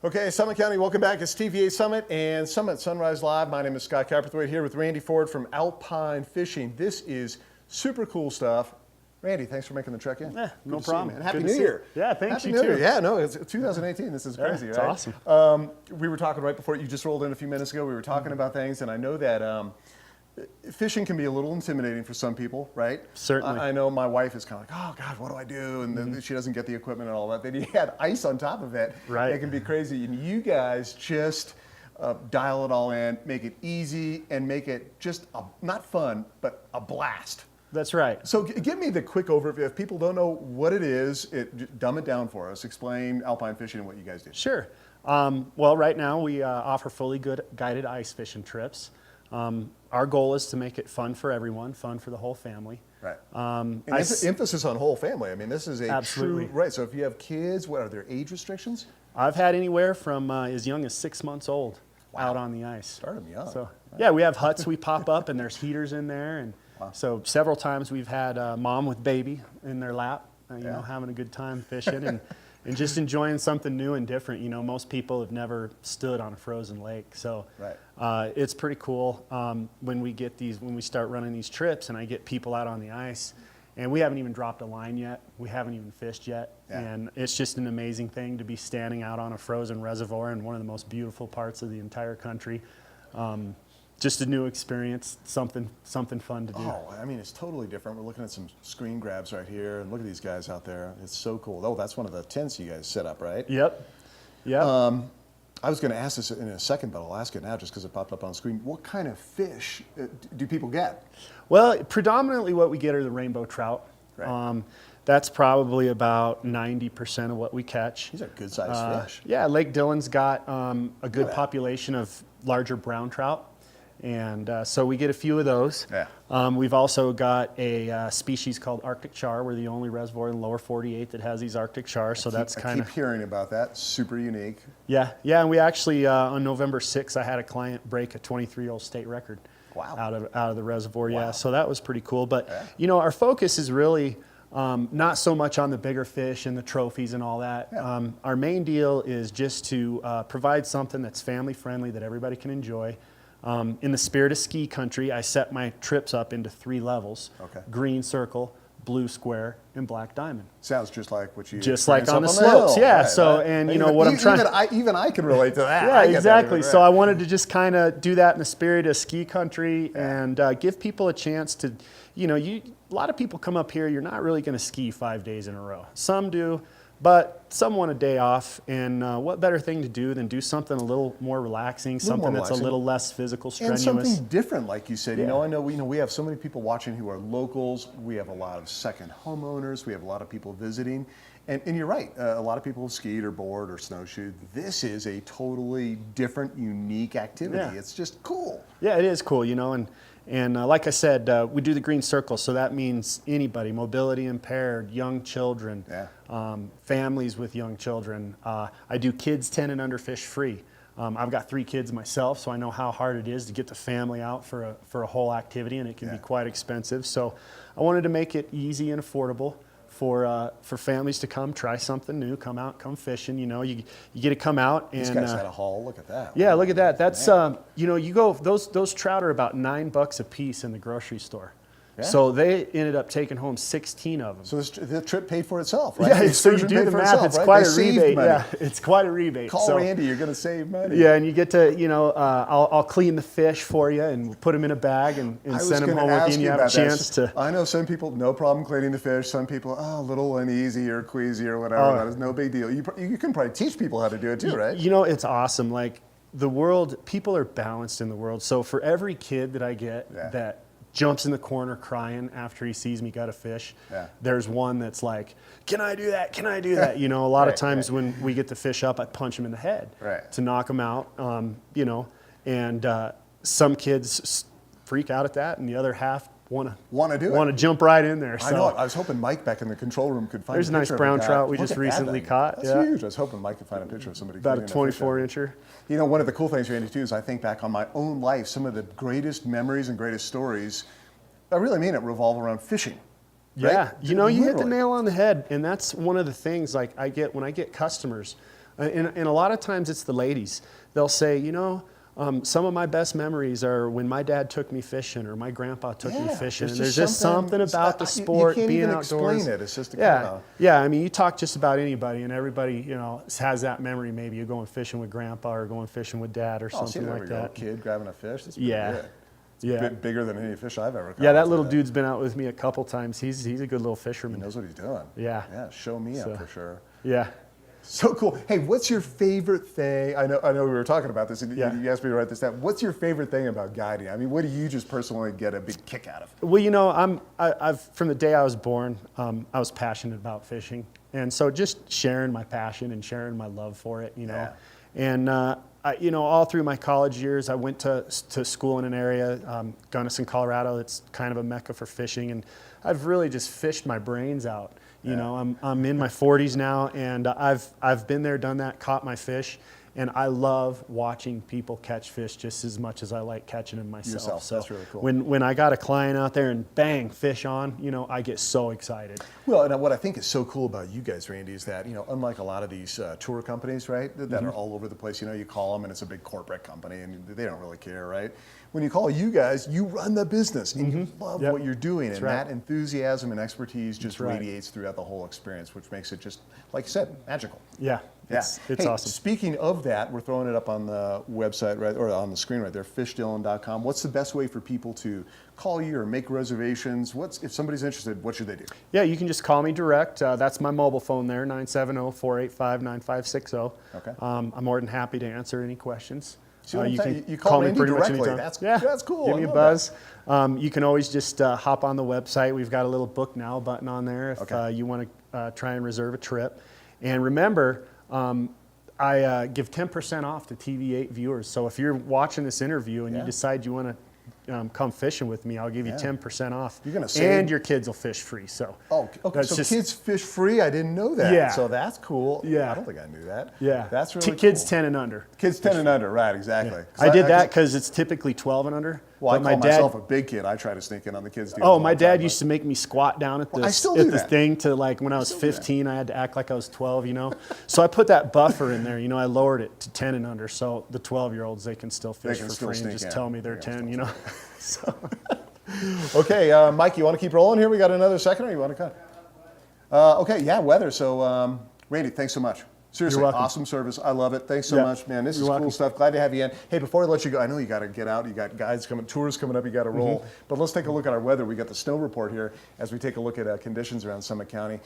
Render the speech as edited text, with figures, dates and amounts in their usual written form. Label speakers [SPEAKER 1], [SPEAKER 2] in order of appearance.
[SPEAKER 1] Okay, Summit County, welcome back. It's TVA Summit and Summit Sunrise Live. My name is Scott Capperthwaite here with Randy Ford from Alpine Fishing. This is super cool stuff. Randy, thanks for making the trek in.
[SPEAKER 2] Yeah, no problem.
[SPEAKER 1] And Happy New Year.
[SPEAKER 2] Yeah, thanks.
[SPEAKER 1] Happy New Year. Yeah, no, it's 2018. This is crazy,
[SPEAKER 2] it's
[SPEAKER 1] right?
[SPEAKER 2] awesome.
[SPEAKER 1] We were talking right before you just rolled in a few minutes ago. We were talking about things, and I know that fishing can be a little intimidating for some people, right?
[SPEAKER 2] Certainly.
[SPEAKER 1] I know my wife is kind of like, oh God, what do I do? And then she doesn't get the equipment and all that. Then you add ice on top of it.
[SPEAKER 2] Right.
[SPEAKER 1] It can be crazy. And you guys just dial it all in, make it easy, and make it just not fun, but a blast.
[SPEAKER 2] That's right.
[SPEAKER 1] So give me the quick overview. If people don't know what it is, dumb it down for us. Explain Alpine Fishing and what you guys do.
[SPEAKER 2] Sure. Well, right now we offer fully guided ice fishing trips. Our goal is to make it fun for everyone, fun for the whole family.
[SPEAKER 1] Right. And emphasis on whole family. I mean, this is a
[SPEAKER 2] absolutely
[SPEAKER 1] true, right. So if you have kids, what are there age restrictions?
[SPEAKER 2] I've had anywhere from as young as 6 months old out on the ice.
[SPEAKER 1] Start them young.
[SPEAKER 2] So yeah, we have huts we pop up and there's heaters in there. And so several times we've had mom with baby in their lap, you know, having a good time fishing and just enjoying something new and different. You know, most people have never stood on a frozen lake, so it's pretty cool when we start running these trips and I get people out on the ice, and we haven't even dropped a line yet. We haven't even fished yet, and it's just an amazing thing to be standing out on a frozen reservoir in one of the most beautiful parts of the entire country. Just a new experience, something fun to do.
[SPEAKER 1] Oh, I mean, it's totally different. We're looking at some screen grabs right here, and look at these guys out there. It's so cool. Oh, that's one of the tents you guys set up, right?
[SPEAKER 2] Yep. Yep.
[SPEAKER 1] I was going to ask this in a second, but I'll ask it now just because it popped up on screen. What kind of fish do people get?
[SPEAKER 2] Well, predominantly what we get are the rainbow trout. Right. That's probably about 90% of what we catch.
[SPEAKER 1] These are good-sized fish.
[SPEAKER 2] Yeah, Lake Dillon's got a good population of larger brown trout. And so we get a few of those. Yeah. We've also got a species called Arctic char. We're the only reservoir in the lower 48 that has these Arctic char. So that's kind of.
[SPEAKER 1] I keep hearing about that. Super unique.
[SPEAKER 2] Yeah, yeah. And we actually on November 6th, I had a client break a 23-year-old state record.
[SPEAKER 1] Wow.
[SPEAKER 2] Out of the reservoir. Wow. Yeah. So that was pretty cool. But you know, our focus is really not so much on the bigger fish and the trophies and all that. Yeah. Our main deal is just to provide something that's family friendly that everybody can enjoy. In the spirit of ski country, I set my trips up into 3 levels: green circle, blue square, and black diamond.
[SPEAKER 1] Sounds just like what you
[SPEAKER 2] just like on the slopes, yeah. Right, so right. And you know what I'm trying.
[SPEAKER 1] Even I can relate to that.
[SPEAKER 2] Yeah, exactly. Right. So I wanted to just kind of do that in the spirit of ski country and give people a chance to, you know, a lot of people come up here. You're not really going to ski 5 days in a row. Some do. But some want a day off, and what better thing to do than do something a little more relaxing, something that's a little less physical, strenuous.
[SPEAKER 1] And something different, like you said. Yeah. You know, I know we have so many people watching who are locals. We have a lot of second homeowners. We have a lot of people visiting. And you're right, a lot of people have skied or board or snowshoed. This is a totally different, unique activity. Yeah. It's just cool.
[SPEAKER 2] Yeah, it is cool, you know, and like I said, we do the green circle, so that means anybody, mobility impaired, young children, families with young children. I do kids 10 and under fish free. I've got 3 kids myself, so I know how hard it is to get the family out for a whole activity, and it can be quite expensive. So I wanted to make it easy and affordable for families to come try something new, come out, come fishing. You know, you get to come out and.
[SPEAKER 1] These guys had a haul. Look at that.
[SPEAKER 2] Yeah, look at that. That's you know, you go those trout are about $9 a piece in the grocery store. Yeah. So they ended up taking home 16 of them.
[SPEAKER 1] So the trip paid for itself, right?
[SPEAKER 2] Yeah, so you do the math. It's quite a rebate. Yeah, it's quite a rebate.
[SPEAKER 1] Call Randy, you're going to save money.
[SPEAKER 2] Yeah, and you get to, you know, I'll clean the fish for you and put them in a bag and send them home with you, and you have a chance to.
[SPEAKER 1] I know some people, no problem cleaning the fish. Some people, a little uneasy or queasy or whatever. That is no big deal. You can probably teach people how to do it too, right?
[SPEAKER 2] You know, it's awesome. Like the world, people are balanced in the world. So for every kid that I get that jumps in the corner crying after he sees me gut a fish, there's one that's like, can I do that? Can I do that? You know, a lot of times when we get the fish up, I punch him in the head to knock him out, you know, and some kids freak out at that, and the other half want to jump right in there. So.
[SPEAKER 1] I know. I was hoping Mike back in the control room could find.
[SPEAKER 2] There's a nice brown trout we just recently caught.
[SPEAKER 1] That's huge. I was hoping Mike could find a picture of somebody.
[SPEAKER 2] About a 24-incher.
[SPEAKER 1] You know, one of the cool things, Randy, too, is I think back on my own life. Some of the greatest memories and greatest stories, I really mean it, revolve around fishing. Right?
[SPEAKER 2] Yeah, you know, you hit the nail on the head, and that's one of the things. Like when I get customers, And a lot of times it's the ladies. They'll say, some of my best memories are when my dad took me fishing or my grandpa took me fishing. And there's just something about the sport,
[SPEAKER 1] you can't
[SPEAKER 2] being
[SPEAKER 1] even
[SPEAKER 2] outdoors.
[SPEAKER 1] explain it. It's just a
[SPEAKER 2] Yeah. I mean, you talk just about anybody, and everybody, has that memory. Maybe you're going fishing with grandpa or going fishing with dad or something like that.
[SPEAKER 1] Kid grabbing a fish. That's
[SPEAKER 2] Yeah.
[SPEAKER 1] It's a bit bigger than any fish I've ever caught.
[SPEAKER 2] Yeah, that little dude's been out with me a couple times. He's a good little
[SPEAKER 1] He
[SPEAKER 2] fisherman.
[SPEAKER 1] knows what he's doing.
[SPEAKER 2] Yeah.
[SPEAKER 1] Yeah, show me up for sure.
[SPEAKER 2] Yeah.
[SPEAKER 1] So cool. Hey, what's your favorite thing? I know we were talking about this, and you asked me to write this down. What's your favorite thing about guiding? I mean, what do you just personally get a big kick out of?
[SPEAKER 2] Well, I've from the day I was born, I was passionate about fishing, and so just sharing my passion and sharing my love for it, and all through my college years, I went to school in an area, Gunnison, Colorado. It's kind of a mecca for fishing, and I've really just fished my brains out. I'm in my 40s now, and I've been there, done that, caught my fish, and I love watching people catch fish just as much as I like catching them myself. So
[SPEAKER 1] that's really cool.
[SPEAKER 2] When I got a client out there and bang, fish on, I get so excited.
[SPEAKER 1] Well, and what I think is so cool about you guys, Randy, is that, unlike a lot of these tour companies, right, that are all over the place, you call them and it's a big corporate company and they don't really care, right? When you call you guys, you run the business and you love what you're doing.
[SPEAKER 2] That's
[SPEAKER 1] and
[SPEAKER 2] right.
[SPEAKER 1] that enthusiasm and expertise just
[SPEAKER 2] right.
[SPEAKER 1] radiates throughout the whole experience, which makes it just, like you said, magical.
[SPEAKER 2] Yeah. It's
[SPEAKER 1] Hey,
[SPEAKER 2] awesome.
[SPEAKER 1] Speaking of that, we're throwing it up on the website, right, or on the screen right there, fishdillon.com. What's the best way for people to call you or make reservations? If somebody's interested, what should they do?
[SPEAKER 2] Yeah, you can just call me direct. That's my mobile phone there, 970-485-9560.
[SPEAKER 1] Okay.
[SPEAKER 2] I'm more than happy to answer any questions.
[SPEAKER 1] See what I'm saying? You
[SPEAKER 2] call
[SPEAKER 1] call
[SPEAKER 2] me
[SPEAKER 1] Randy
[SPEAKER 2] pretty much
[SPEAKER 1] directly.
[SPEAKER 2] anytime.
[SPEAKER 1] That's cool.
[SPEAKER 2] Give
[SPEAKER 1] I
[SPEAKER 2] me a
[SPEAKER 1] love
[SPEAKER 2] buzz. You can always just hop on the website. We've got a little book now button on there if you want to try and reserve a trip. And remember, I give 10% off to TV8 viewers. So if you're watching this interview and you decide you want to come fishing with me, I'll give you 10% off.
[SPEAKER 1] You're gonna save,
[SPEAKER 2] and your kids will fish free. So
[SPEAKER 1] okay. So kids fish free? I didn't know that.
[SPEAKER 2] Yeah.
[SPEAKER 1] So that's cool.
[SPEAKER 2] Yeah.
[SPEAKER 1] I don't think I knew that.
[SPEAKER 2] Yeah.
[SPEAKER 1] That's really
[SPEAKER 2] kids
[SPEAKER 1] cool.
[SPEAKER 2] 10 and under.
[SPEAKER 1] Kids 10 and under, right? Exactly.
[SPEAKER 2] Yeah. I did that because it's typically 12 and under.
[SPEAKER 1] Well,
[SPEAKER 2] but
[SPEAKER 1] I call myself a big kid. I try to sneak in on the kids' deals.
[SPEAKER 2] Oh, my dad used to make me squat down at this,
[SPEAKER 1] I still do that.
[SPEAKER 2] thing to when I was 15, I had to act like I was 12, So I put that buffer in there, I lowered it to 10 and under. So the 12-year-olds, they can still fish for free and just tell me they're 10, So.
[SPEAKER 1] Okay, Mike, you want to keep rolling here? We got another second, or you want to cut? Okay, yeah, weather. So, Randy, thanks so much. Seriously, awesome service. I love it. Thanks so much, man. This is cool stuff. Glad to have you in. Hey, before I let you go, I know you got to get out. You got guides coming, tours coming up. You got to roll. But let's take a look at our weather. We got the snow report here as we take a look at conditions around Summit County.